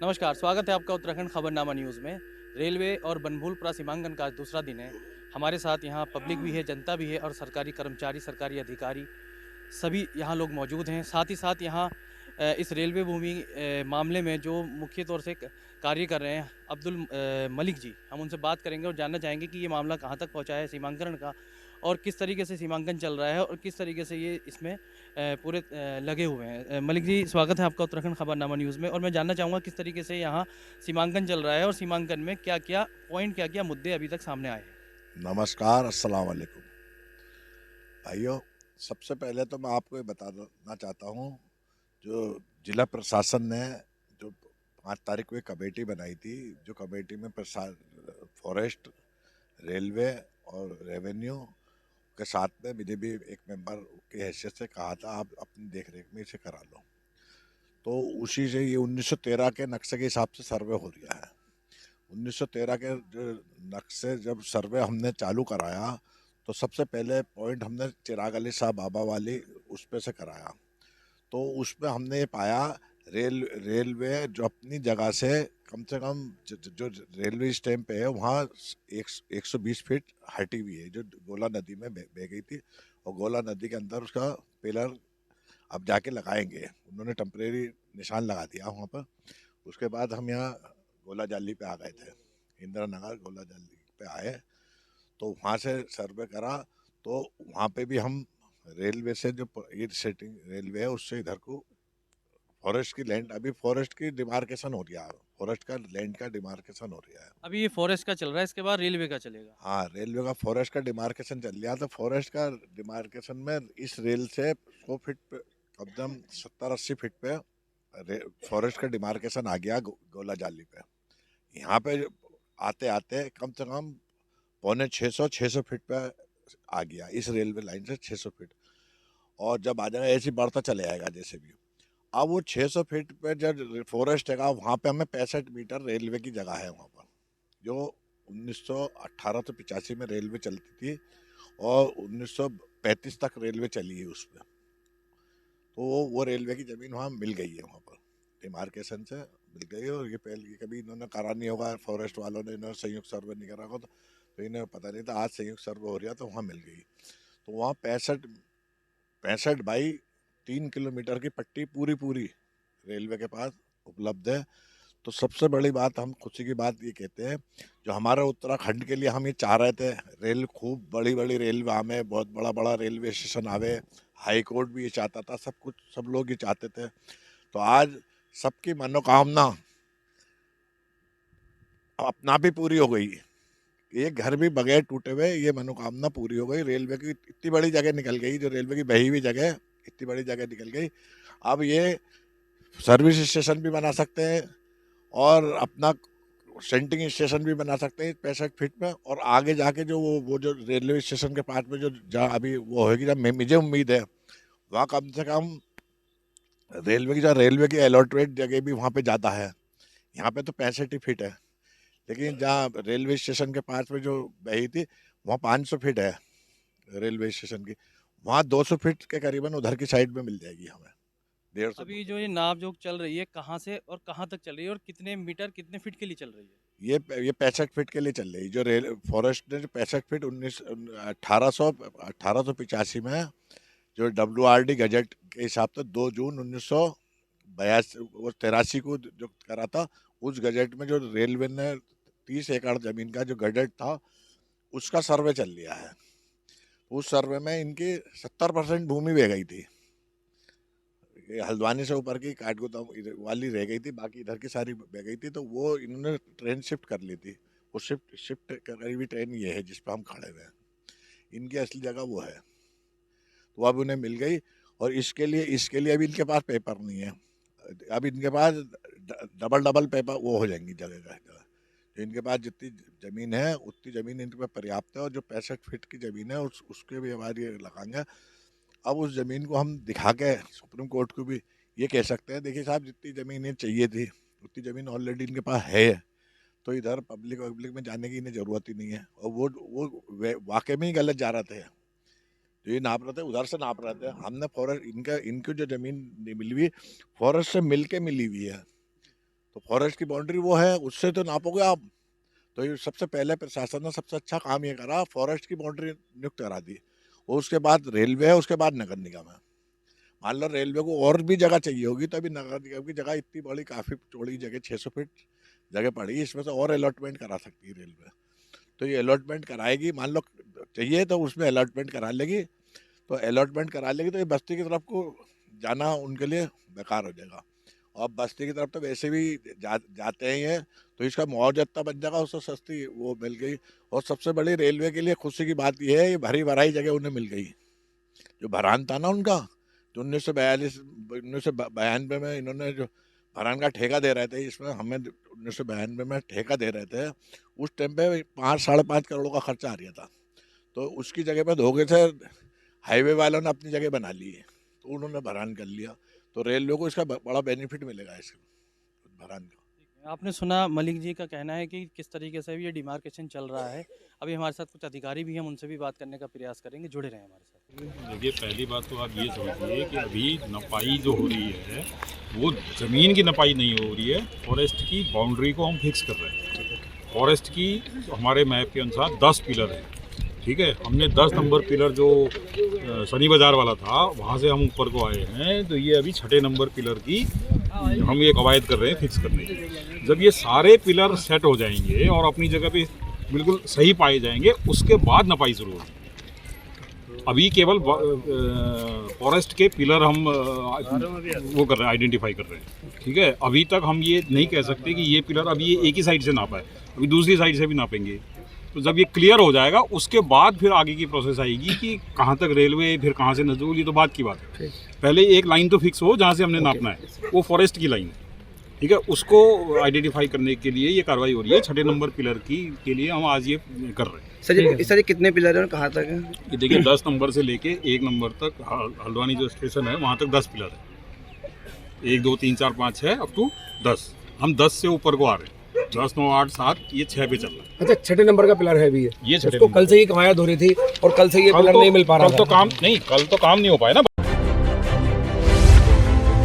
नमस्कार, स्वागत है आपका उत्तराखंड खबरनामा न्यूज़ में। रेलवे और बनभूलपुरा सीमांकन का आज दूसरा दिन है। हमारे साथ यहाँ पब्लिक भी है, जनता भी है और सरकारी कर्मचारी, सरकारी अधिकारी सभी यहाँ लोग मौजूद हैं। साथ ही साथ यहाँ इस रेलवे भूमि मामले में जो मुख्य तौर से कार्य कर रहे हैं अब्दुल मलिक जी, हम उनसे बात करेंगे और जानना चाहेंगे कि ये मामला कहाँ तक पहुँचा है सीमांकन का और किस तरीके से सीमांकन चल रहा है और किस तरीके से ये इसमें पूरे लगे हुए हैं। मलिक जी, स्वागत है आपका उत्तराखंड खबरनामा न्यूज़ में और मैं जानना चाहूँगा किस तरीके से यहाँ सीमांकन चल रहा है और सीमांकन में क्या-क्या पॉइंट, क्या-क्या मुद्दे अभी तक सामने आए हैं? नमस्कार, अस्सलाम वालेकुम। भाइयों, सबसे पहले तो मैं आपको ये बताना चाहता हूँ, जो जिला प्रशासन ने जो 5 तारीख को एक कमेटी बनाई थी, जो कमेटी में फॉरेस्ट, रेलवे और रेवेन्यू के साथ में मुझे भी एक मेंबर की हैसियत से कहा था, आप अपनी देख रेख में इसे करा लो। तो उसी से ये 1913 के नक्शे के हिसाब से सर्वे हो रहा है। 1913 के जो नक्शे जब सर्वे हमने चालू कराया, तो सबसे पहले पॉइंट हमने चिराग अली साहब बाबा वाली उस पे से कराया। तो उसमें हमने ये पाया, रेलवे जो अपनी जगह से कम जो रेलवे स्टैंड पे है वहाँ 120 फीट हटी हुई है, जो गोला नदी में बह गई थी। और गोला नदी के अंदर उसका पिलर अब जाके लगाएंगे, उन्होंने टेम्परेरी निशान लगा दिया वहाँ पर। उसके बाद हम यहाँ गोला जाली पे आ गए थे, इंदिरा नगर गोला जाली पे आए, तो वहाँ से सर्वे करा। तो वहाँ पे भी हम रेलवे से जो ये सेटिंग रेलवे है उससे इधर को फॉरेस्ट की लैंड, अभी फॉरेस्ट की डिमार्केशन हो रहा है, फॉरेस्ट का लैंड का डिमार्केशन हो रहा है। अभी ये फॉरेस्ट का चल रहा है, इसके बाद रेलवे का चलेगा। हाँ, रेलवे का फॉरेस्ट का डिमार्केशन चल रहा है। तो फॉरेस्ट का डिमार्केशन में इस रेल से 100 फीट पे, कम से कम 70-80 फीट पे फॉरेस्ट का डिमार्केशन आ गया गोला जाली पे। यहाँ पे आते आते कम से कम पौने 600 फीट पे आ गया इस रेलवे लाइन से 600 फीट। और जब आ जाएगा ऐसे ही बढ़ता चले आएगा जैसे भी। अब वो 600 फीट पे जब फॉरेस्ट है वहाँ पे हमें 65 मीटर रेलवे की जगह है वहाँ पर, जो 1918 से 85 में रेलवे चलती थी और 1935 तक रेलवे चली है उस पर। तो वो रेलवे की ज़मीन वहाँ मिल गई है, वहाँ पर डिमार्केशन से मिल गई है। और ये पहले कभी इन्होंने करा नहीं होगा, फॉरेस्ट वालों ने इन्होंने संयुक्त सर्वे नहीं करा होगा, तो इन्हें पता नहीं था। आज संयुक्त सर्वे हो रहा तो वहाँ मिल गई। तो वहाँ 65 65 बाई 3 किलोमीटर की पट्टी पूरी पूरी रेलवे के पास उपलब्ध है। तो सबसे बड़ी बात, हम खुशी की बात ये कहते हैं, जो हमारे उत्तराखंड के लिए हम ये चाह रहे थे, रेल खूब बड़ी बड़ी रेलवे आवे, बहुत बड़ा बड़ा रेलवे स्टेशन आवे, हाई कोर्ट भी ये चाहता था, सब कुछ सब लोग ये चाहते थे। तो आज सबकी मनोकामना अपना भी पूरी हो गई। ये घर भी बगैर टूटे हुए ये मनोकामना पूरी हो गई। रेलवे की इतनी बड़ी जगह निकल गई, जो रेलवे की बही हुई जगह इतनी बड़ी जगह निकल गई। अब ये सर्विस स्टेशन भी बना सकते हैं और अपना सेंटिंग स्टेशन भी बना सकते हैं 65 फीट में। और आगे जाके जो वो जो रेलवे स्टेशन के पास में जो जहाँ अभी वो होगी, जब मुझे उम्मीद है वहाँ कम से कम रेलवे की, जहाँ रेलवे की अलॉटेड जगह भी वहाँ पे ज़्यादा है। यहाँ पे तो 65 फीट है, लेकिन जहाँ रेलवे स्टेशन के पास में जो बही थी वहाँ 500 फीट है रेलवे स्टेशन की। वहाँ 200 फीट के करीबन उधर की साइड में मिल जाएगी हमें, 150 दो अभी सौ जो ये नाव जो चल रही है, कहाँ से और कहाँ तक चल रही है और कितने मीटर, कितने फीट के लिए चल रही है? ये 65 फीट के लिए चल रही, जो रेल फॉरेस्ट ने जो 65 फीट 1885 में जो WRD गजट के हिसाब से 2 जून 1982 वो 83 को जो करा था, उस गजट में जो रेलवे ने 30 एकड़ जमीन का जो गजट था उसका सर्वे चल लिया है। उस सर्वे में इनकी 70% भूमि बह गई थी। ये हल्द्वानी से ऊपर की काठगोदाम वाली रह गई थी, बाकी इधर की सारी बह गई थी। तो वो इन्होंने ट्रेन शिफ्ट कर ली थी। वो शिफ्ट शिफ्ट करी हुई ट्रेन ये है जिस पर हम खड़े हुए हैं। इनकी असली जगह वो है, तो अब उन्हें मिल गई। और इसके लिए अभी इनके पास पेपर नहीं है। अब इनके पास डबल डबल पेपर वो हो जाएंगी जगह का जगह। तो इनके पास जितनी ज़मीन है उतनी ज़मीन इनके पास पर्याप्त है। और जो 65 फीट की ज़मीन है उसके भी हमारी ये लगाएंगे। अब उस ज़मीन को हम दिखा के सुप्रीम कोर्ट को भी ये कह सकते हैं, देखिए साहब, जितनी ज़मीन ये चाहिए थी उतनी ज़मीन ऑलरेडी इनके पास है। तो इधर पब्लिक वब्लिक में जाने की इन्हें ज़रूरत ही नहीं है। और वो वाकई में ही गलत जा रहे थे, जो ये नाप रहे थे उधर से नाप रहे थे। हमने फॉरेस्ट इनकी जो ज़मीन मिली हुई फॉरेस्ट से मिल के मिली हुई है। तो फॉरेस्ट की बाउंड्री वो है, उससे तो नापोगे आप। तो ये सबसे पहले प्रशासन ने सबसे अच्छा काम ये करा, फॉरेस्ट की बाउंड्री नियुक्त करा दी। और उसके बाद रेलवे है, उसके बाद नगर निगम है। मान लो रेलवे को और भी जगह चाहिए होगी, तो अभी नगर निगम की जगह इतनी बड़ी, काफ़ी चौड़ी जगह, 600 फीट जगह पड़ी, इसमें से और अलॉटमेंट करा सकती है रेलवे। तो ये अलॉटमेंट कराएगी, मान लो चाहिए तो उसमें अलॉटमेंट करा लेगी। तो अलॉटमेंट करा लेगी तो ये बस्ती की तरफ को जाना उनके लिए बेकार हो जाएगा। और बस्ती की तरफ तो वैसे भी जाते ही हैं, तो इसका मुआवजा इतना बन जाएगा, उससे सस्ती वो मिल गई। और सबसे बड़ी रेलवे के लिए खुशी की बात यह है, ये भरी भराई जगह उन्हें मिल गई। जो भरान था ना उनका, जो 1992 में इन्होंने जो भरान का ठेका दे रहे थे, इसमें हमें 1992 में ठेका दे रहे थे, उस टाइम पे 5-5.5 करोड़ का खर्चा आ रहा था। तो उसकी जगह पे धोखे से हाईवे वालों ने अपनी जगह बना ली है, तो उन्होंने भरान कर लिया। तो रेलवे को इसका बड़ा बेनिफिट मिलेगा इसका, भरान का। आपने सुना मलिक जी का कहना है कि किस तरीके से भी ये डिमार्केशन चल रहा है। अभी हमारे साथ कुछ अधिकारी भी हैं, हम उनसे भी बात करने का प्रयास करेंगे, जुड़े रहें हमारे साथ। देखिए, पहली बात तो आप ये समझिए कि अभी नपाई जो हो रही है वो ज़मीन की नपाई नहीं हो रही है, फॉरेस्ट की बाउंड्री को हम फिक्स कर रहे हैं। फॉरेस्ट की हमारे मैप के अनुसार 10 पिलर है, ठीक है। हमने 10 नंबर पिलर जो सनी बाज़ार वाला था वहाँ से हम ऊपर को आए हैं, तो ये अभी 6 नंबर पिलर की हम ये कवायद कर रहे हैं फिक्स करने की। जब ये सारे पिलर सेट हो जाएंगे और अपनी जगह पे बिल्कुल सही पाए जाएंगे, उसके बाद नपाई शुरू होगी। अभी केवल फॉरेस्ट के पिलर हम वो कर रहे हैं, आइडेंटिफाई कर रहे हैं, ठीक है। अभी तक हम ये नहीं कह सकते कि ये पिलर अभी ये एक ही साइड से नापा है, अभी दूसरी साइड से भी नापेंगे। तो जब ये क्लियर हो जाएगा उसके बाद फिर आगे की प्रोसेस आएगी कि कहाँ तक रेलवे, फिर कहाँ से नजदीक, ये तो बात की बात है। पहले एक लाइन तो फिक्स हो जहाँ से हमने नापना है, वो फॉरेस्ट की लाइन है, ठीक है। उसको आइडेंटिफाई करने के लिए ये कार्रवाई हो रही है। 6 नंबर पिलर के लिए हम आज ये कर रहे हैं। सर कितने पिलर हैं और कहाँ तक है? ये देखिए, 10 नंबर से लेके 1 नंबर तक, हल्द्वानी जो स्टेशन है वहाँ तक 10 पिलर है। 1 2 3 4 5 6 अप टू 10। हम 10 से ऊपर को आ रहे हैं। 10 9 8 7 ये 6 पे चल रहा है। अच्छा, 6 नंबर का पिलर है भी ये 6 उसको कल से ही कवायद हो रही थी और कल से ये पिलर नहीं मिल पा रहा था। कल तो काम नहीं हो पाया ना,